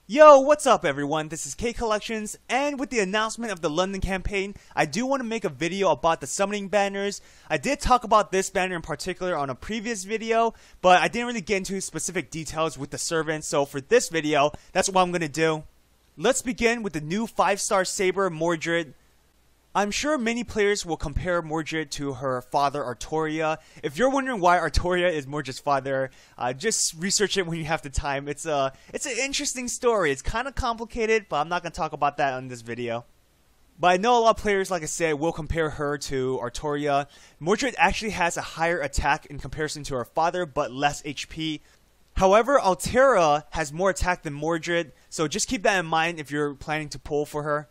Yo, what's up everyone? This is K Collections, and with the announcement of the London campaign, I do want to make a video about the summoning banners. I did talk about this banner in particular on a previous video, but I didn't really get into specific details with the servants, so for this video, that's what I'm going to do. Let's begin with the new 5-star Saber, Mordred. I'm sure many players will compare Mordred to her father Artoria. If you're wondering why Artoria is Mordred's father, just research it when you have the time. It's an interesting story. It's kind of complicated, but I'm not going to talk about that in this video. But I know a lot of players, like I said, will compare her to Artoria. Mordred actually has a higher attack in comparison to her father, but less HP. However, Altera has more attack than Mordred, so just keep that in mind if you're planning to pull for her.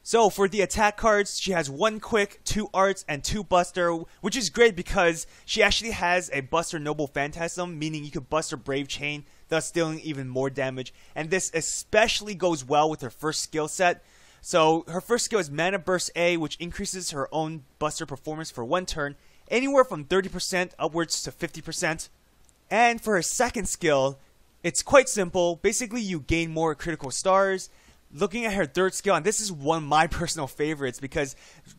So for the attack cards, she has 1 quick, 2 arts, and 2 buster, which is great because she actually has a buster noble phantasm, meaning you could buster brave chain, thus dealing even more damage. And this especially goes well with her first skill set. So her first skill is Mana Burst A, which increases her own buster performance for 1 turn, anywhere from 30% upwards to 50%. And for her second skill, it's quite simple. Basically, you gain more critical stars. Looking at her third skill, and this is one of my personal favorites because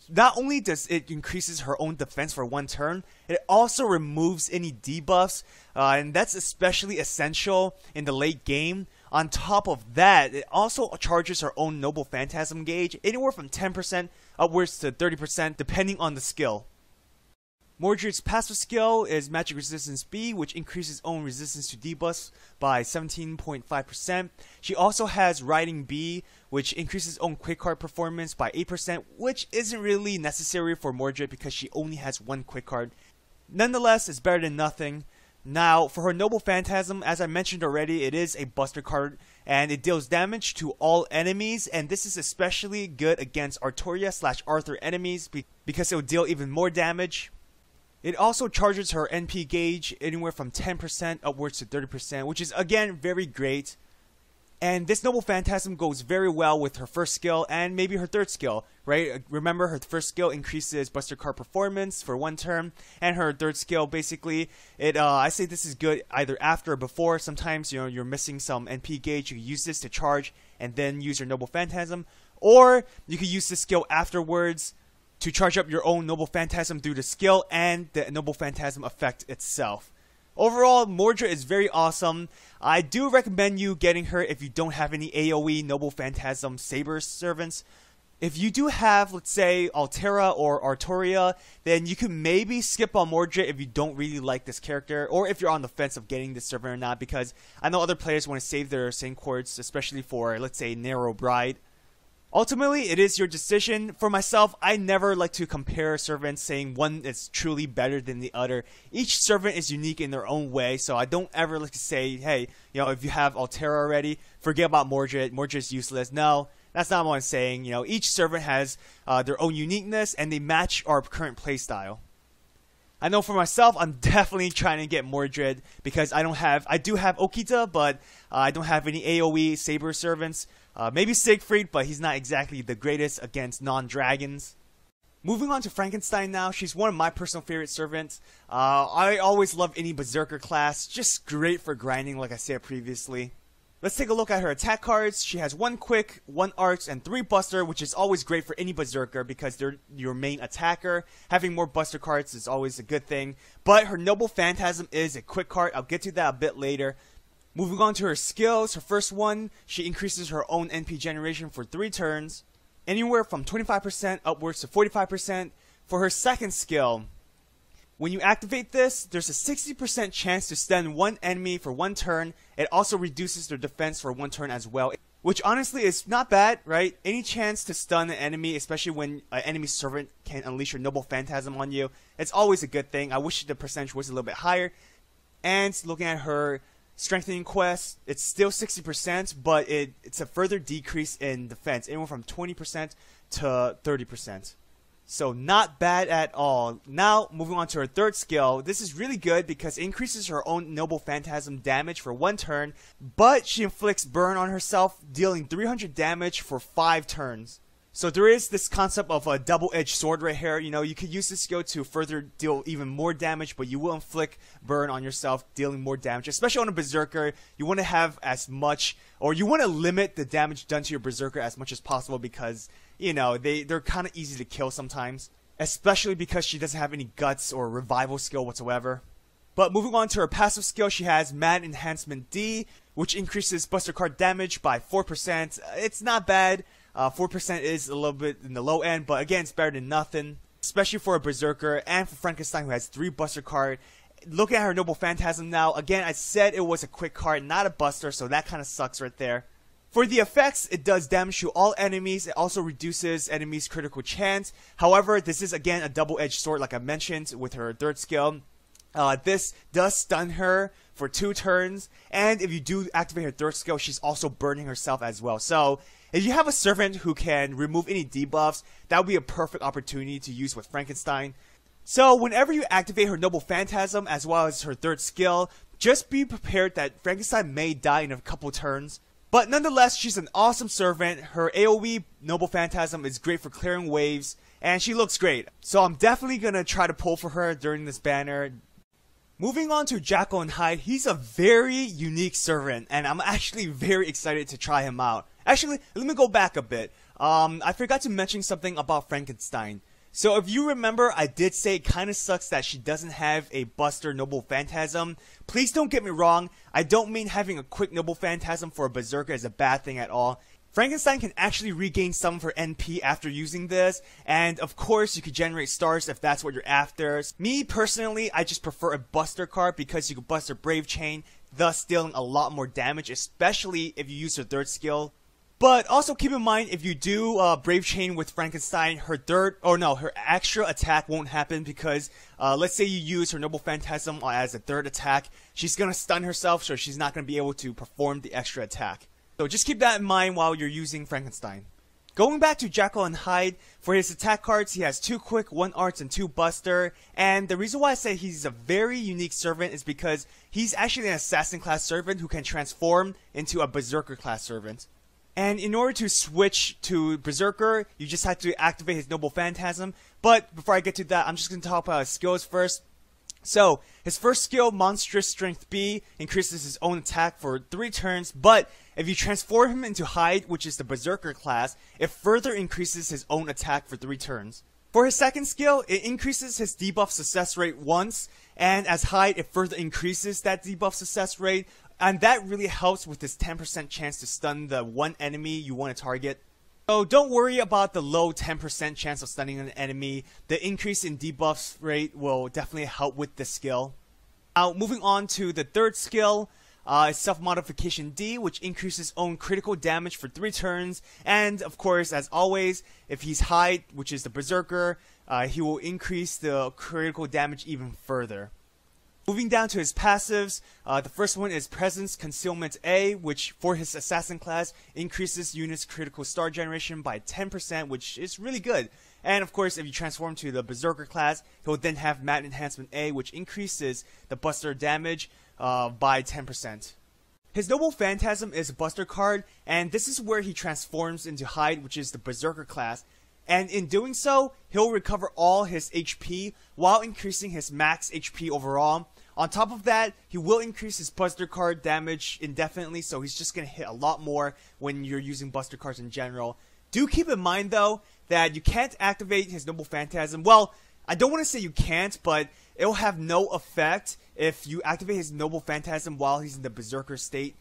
not only does it increases her own defense for 1 turn, it also removes any debuffs, and that's especially essential in the late game. On top of that, it also charges her own noble phantasm gauge, anywhere from 10% upwards to 30% depending on the skill. Mordred's passive skill is Magic Resistance B, which increases own resistance to debuffs by 17.5%. She also has Riding B, which increases own quick card performance by 8%, which isn't really necessary for Mordred because she only has 1 quick card. Nonetheless, it's better than nothing. Now, for her Noble Phantasm, as I mentioned already, it is a buster card, and it deals damage to all enemies, and this is especially good against Artoria/Arthur enemies because it will deal even more damage. It also charges her NP gauge anywhere from 10% upwards to 30%, which is again very great. And this Noble Phantasm goes very well with her first skill and maybe her third skill, right? Remember, her first skill increases buster card performance for 1 turn, and her third skill basically, I say this is good either after or before. Sometimes you're missing some NP gauge, you can use this to charge and then use your Noble Phantasm, or you can use this skill afterwards to charge up your own Noble Phantasm through the skill and the Noble Phantasm effect itself. Overall, Mordred is very awesome. I do recommend you getting her if you don't have any AoE Noble Phantasm Saber servants. If you do have, let's say, Altera or Artoria, then you can maybe skip on Mordred if you don't really like this character, or if you're on the fence of getting this servant or not, because I know other players want to save their Saint Chords, especially for, let's say, Narrow Bride. Ultimately, it is your decision. For myself, I never like to compare servants saying one is truly better than the other. Each servant is unique in their own way, so I don't ever like to say, hey, if you have Altera already, forget about Mordred. Mordred's useless. No, that's not what I'm saying. Each servant has their own uniqueness, and they match our current playstyle. I know for myself, I'm definitely trying to get Mordred because I do have Okita, but I don't have any AoE Saber servants. Maybe Siegfried, but he's not exactly the greatest against non-dragons. Moving on to Frankenstein now, she's one of my personal favorite servants. I always love any Berserker class, just great for grinding like I said previously. Let's take a look at her attack cards. She has 1 quick, 1 arts, and 3 buster, which is always great for any Berserker because they're your main attacker. Having more buster cards is always a good thing. But her Noble Phantasm is a quick card. I'll get to that a bit later. Moving on to her skills, her first one, she increases her own NP generation for 3 turns, anywhere from 25% upwards to 45%. For her second skill, when you activate this, there's a 60% chance to stun 1 enemy for 1 turn. It also reduces their defense for 1 turn as well, which honestly is not bad, right? Any chance to stun an enemy, especially when an enemy servant can unleash your Noble Phantasm on you, it's always a good thing. I wish the percentage was a little bit higher. And looking at her Strengthening Quest, it's still 60%, but it's a further decrease in defense, anywhere from 20% to 30%. So not bad at all. Now, moving on to her third skill, this is really good because it increases her own Noble Phantasm damage for 1 turn, but she inflicts burn on herself, dealing 300 damage for 5 turns. So there is this concept of a double-edged sword right here. You know, you could use this skill to further deal even more damage, but you will inflict burn on yourself, dealing more damage. Especially on a Berserker, you want to have as much, or you want to limit the damage done to your Berserker as much as possible because, you know, they're kind of easy to kill sometimes. Especially because she doesn't have any guts or revival skill whatsoever. But moving on to her passive skill, she has Mad Enhancement D, which increases Buster Card damage by 4%. It's not bad. 4% is a little bit in the low end, but again, it's better than nothing. Especially for a Berserker and for Frankenstein, who has 3 Buster Card. Looking at her Noble Phantasm now, again, I said it was a quick card, not a Buster, so that kind of sucks right there. For the effects, it does damage to all enemies. It also reduces enemies' critical chance. However, this is again a double-edged sword, like I mentioned, with her 3rd skill. This does stun her for 2 turns, and if you do activate her 3rd skill, she's also burning herself as well. So, if you have a servant who can remove any debuffs, that would be a perfect opportunity to use with Frankenstein. So, whenever you activate her Noble Phantasm as well as her 3rd skill, just be prepared that Frankenstein may die in a couple turns. But nonetheless, she's an awesome servant. Her AoE Noble Phantasm is great for clearing waves, and she looks great. So I'm definitely going to try to pull for her during this banner. Moving on to Jekyll Hyde, he's a very unique servant, and I'm actually very excited to try him out. Actually, let me go back a bit. I forgot to mention something about Frankenstein. So if you remember, I did say it kind of sucks that she doesn't have a Buster Noble Phantasm. Please don't get me wrong, I don't mean having a quick Noble Phantasm for a Berserker is a bad thing at all. Frankenstein can actually regain some of her NP after using this, and of course you could generate stars if that's what you're after. Me personally, I just prefer a Buster card because you can Buster Brave Chain, thus dealing a lot more damage, especially if you use her 3rd skill. But also keep in mind, if you do Brave Chain with Frankenstein, her extra attack won't happen because let's say you use her Noble Phantasm as a 3rd attack, she's gonna stun herself, so she's not gonna be able to perform the extra attack. So just keep that in mind while you're using Frankenstein. Going back to Jekyll Hyde, for his attack cards, he has 2 Quick, 1 Arts, and 2 Buster. And the reason why I say he's a very unique servant is because he's actually an Assassin class servant who can transform into a Berserker class servant. And in order to switch to Berserker, you just have to activate his Noble Phantasm. But before I get to that, I'm just going to talk about his skills first. So, his first skill, Monstrous Strength B, increases his own attack for 3 turns, but if you transform him into Hyde, which is the Berserker class, it further increases his own attack for 3 turns. For his second skill, it increases his debuff success rate once, and as Hyde, it further increases that debuff success rate, and that really helps with this 10% chance to stun the one enemy you want to target. So don't worry about the low 10% chance of stunning an enemy. The increase in debuff rate will definitely help with the skill. Now moving on to the 3rd skill, Self-Modification D, which increases own critical damage for 3 turns. And of course, as always, if he's Hyde, which is the Berserker, he will increase the critical damage even further. Moving down to his passives, the first one is Presence Concealment A, which for his Assassin class increases units' critical star generation by 10%, which is really good. And of course, if you transform to the Berserker class, he'll then have Mad Enhancement A, which increases the Buster damage by 10%. His Noble Phantasm is a Buster card, and this is where he transforms into Hyde, which is the Berserker class. And in doing so, he'll recover all his HP while increasing his max HP overall. On top of that, he will increase his Buster card damage indefinitely, so he's just going to hit a lot more when you're using Buster cards in general. Do keep in mind, though, that you can't activate his Noble Phantasm. Well, I don't want to say you can't, but it'll have no effect if you activate his Noble Phantasm while he's in the Berserker state.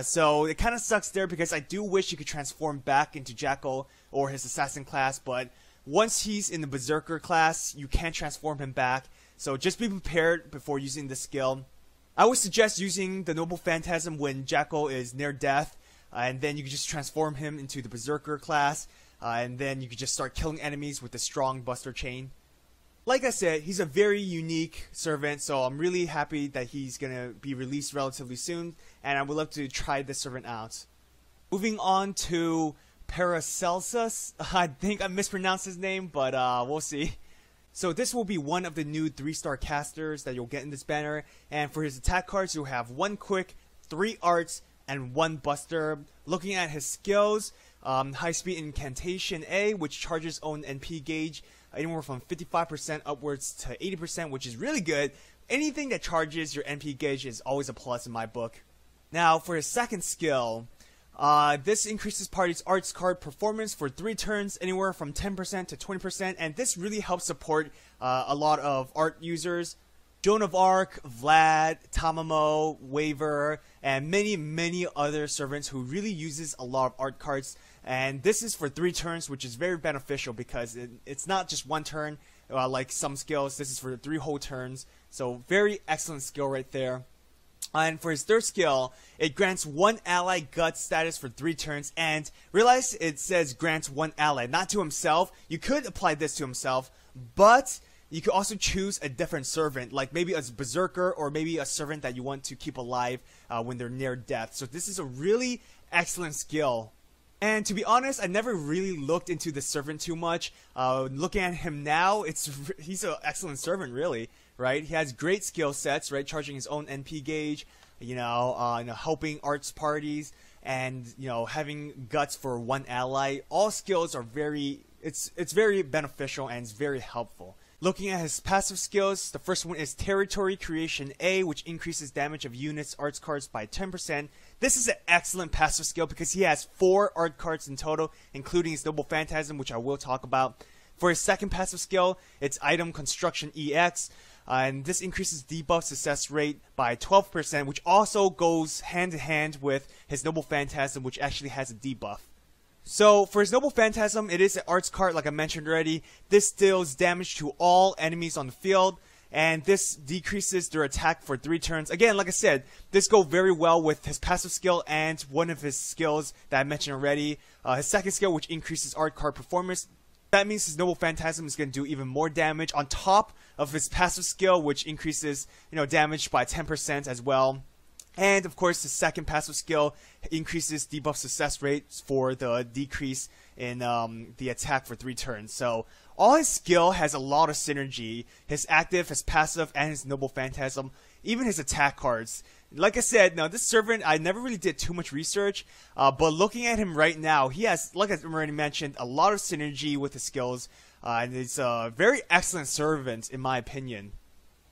So it kind of sucks there because I do wish you could transform back into Jekyll or his Assassin class, but once he's in the Berserker class, you can't transform him back. So just be prepared before using this skill. I would suggest using the Noble Phantasm when Jekyll is near death, and then you can just transform him into the Berserker class, and then you can just start killing enemies with the strong Buster chain. Like I said, he's a very unique servant, so I'm really happy that he's going to be released relatively soon, and I would love to try this servant out. Moving on to Paracelsus. I think I mispronounced his name, but we'll see. So this will be one of the new 3-star casters that you'll get in this banner, and for his attack cards, you'll have 1 Quick, 3 Arts, and 1 Buster. Looking at his skills, High speed incantation A, which charges own NP gauge anywhere from 55% upwards to 80%, which is really good. Anything that charges your NP gauge is always a plus in my book. Now for his second skill, this increases party's arts card performance for 3 turns, anywhere from 10% to 20%, and this really helps support a lot of art users. Joan of Arc, Vlad, Tamamo, Waver, and many other servants who really uses a lot of art cards. And this is for 3 turns, which is very beneficial because it's not just 1 turn like some skills. This is for 3 whole turns. So very excellent skill right there. And for his third skill, it grants 1 ally gut status for 3 turns. And realize it says grants 1 ally, not to himself. You could apply this to himself, but you could also choose a different servant, like maybe a berserker or maybe a servant that you want to keep alive when they're near death. So this is a really excellent skill. And to be honest, I never really looked into the servant too much. Looking at him now, he's an excellent servant, really, right? He has great skill sets, right? Charging his own NP gauge, helping arts parties, and having guts for 1 ally. All skills are it's very beneficial and it's very helpful. Looking at his passive skills, the first one is Territory Creation A, which increases damage of units arts cards by 10%. This is an excellent passive skill because he has 4 art cards in total, including his Noble Phantasm, which I will talk about. For his second passive skill, it's Item Construction EX, and this increases debuff success rate by 12%, which also goes hand in hand with his Noble Phantasm, which actually has a debuff. So for his Noble Phantasm, it is an arts card like I mentioned already. This deals damage to all enemies on the field, and this decreases their attack for 3 turns. Again, like I said, this goes very well with his passive skill and one of his skills that I mentioned already. His second skill, which increases art card performance. That means his Noble Phantasm is going to do even more damage on top of his passive skill, which increases damage by 10% as well. And of course, the second passive skill increases debuff success rates for the decrease in the attack for 3 turns. So all his skill has a lot of synergy. His active, his passive, and his Noble Phantasm. Even his attack cards. Like I said, now this servant, I never really did too much research. But looking at him right now, he has, like I already mentioned, a lot of synergy with his skills. And he's a very excellent servant, in my opinion.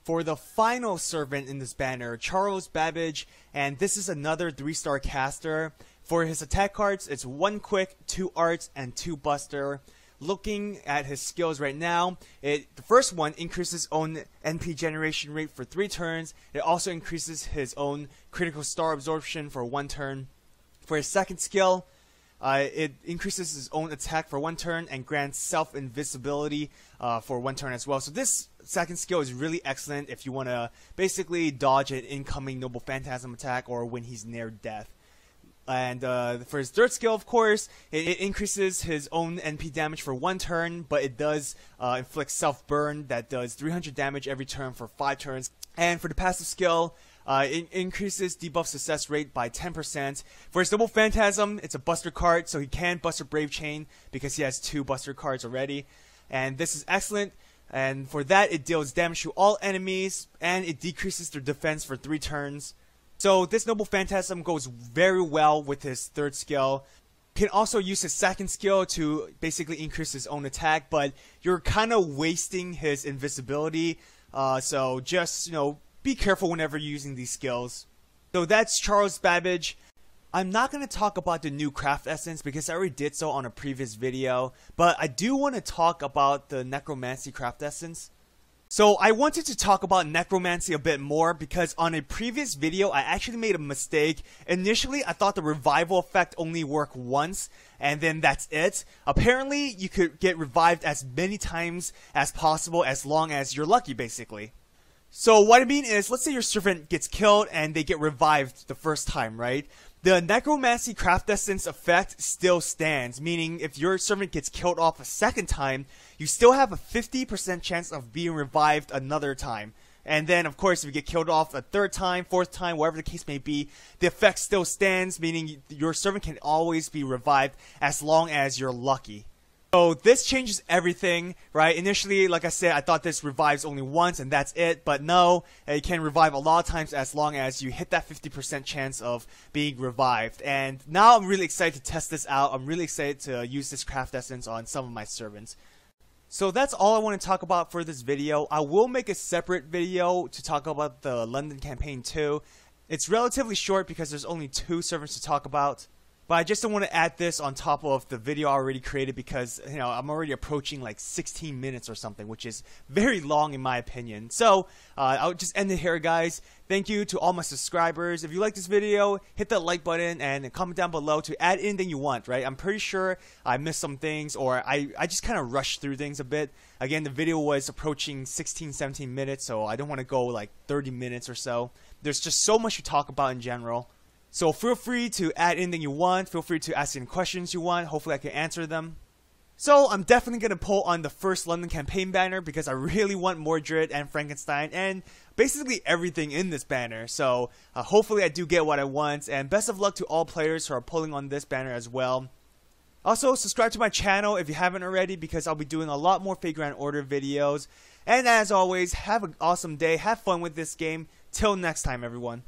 For the final servant in this banner, Charles Babbage, and this is another 3-star caster. For his attack cards, it's 1 quick, 2 arts, and 2 buster. Looking at his skills right now, the first one increases own NP generation rate for 3 turns. It also increases his own critical star absorption for 1 turn. For his second skill, it increases his own attack for 1 turn and grants self-invisibility for 1 turn as well. So this second skill is really excellent if you want to basically dodge an incoming Noble Phantasm attack or when he's near death. And for his third skill, of course, it increases his own NP damage for 1 turn, but it does inflict self-burn that does 300 damage every turn for 5 turns. And for the passive skill, it increases debuff success rate by 10%. For his Noble Phantasm, it's a buster card, so he can buster Brave Chain because he has 2 buster cards already. And this is excellent. And for that, it deals damage to all enemies, and it decreases their defense for 3 turns. So this Noble Phantasm goes very well with his third skill. Can also use his second skill to basically increase his own attack, but you're kind of wasting his invisibility. So just, be careful whenever you're using these skills. So that's Charles Babbage. I'm not going to talk about the new craft essence because I already did so on a previous video, but I do want to talk about the Necromancy craft essence. So I wanted to talk about Necromancy a bit more because on a previous video I actually made a mistake. Initially I thought the revival effect only worked once and then that's it. Apparently you could get revived as many times as possible as long as you're lucky basically. So what I mean is, let's say your servant gets killed and they get revived the first time, right? The Necromancy craft essence effect still stands, meaning if your servant gets killed off a second time, you still have a 50% chance of being revived another time. And then, of course, if you get killed off a third time, fourth time, whatever the case may be, the effect still stands, meaning your servant can always be revived as long as you're lucky. So this changes everything, right? Initially, like I said, I thought this revives only once and that's it, but no, it can revive a lot of times as long as you hit that 50% chance of being revived. And now I'm really excited to test this out. I'm really excited to use this craft essence on some of my servants. So that's all I want to talk about for this video. I will make a separate video to talk about the London campaign too. It's relatively short because there's only 2 servants to talk about. But I just don't want to add this on top of the video I already created because, you know, I'm already approaching like 16 minutes or something, which is very long in my opinion. So, I'll just end it here, guys. Thank you to all my subscribers. If you like this video, hit that like button and comment down below to add anything you want, right? I'm pretty sure I missed some things or I just kind of rushed through things a bit. Again, the video was approaching 16, 17 minutes, so I don't want to go like 30 minutes or so. There's just so much to talk about in general. So feel free to add anything you want, feel free to ask any questions you want, hopefully I can answer them. So I'm definitely going to pull on the first London campaign banner because I really want Mordred and Frankenstein and basically everything in this banner. So hopefully I do get what I want, and best of luck to all players who are pulling on this banner as well. Also, subscribe to my channel if you haven't already because I'll be doing a lot more Fate Grand Order videos. And as always, have an awesome day, have fun with this game. Till next time, everyone.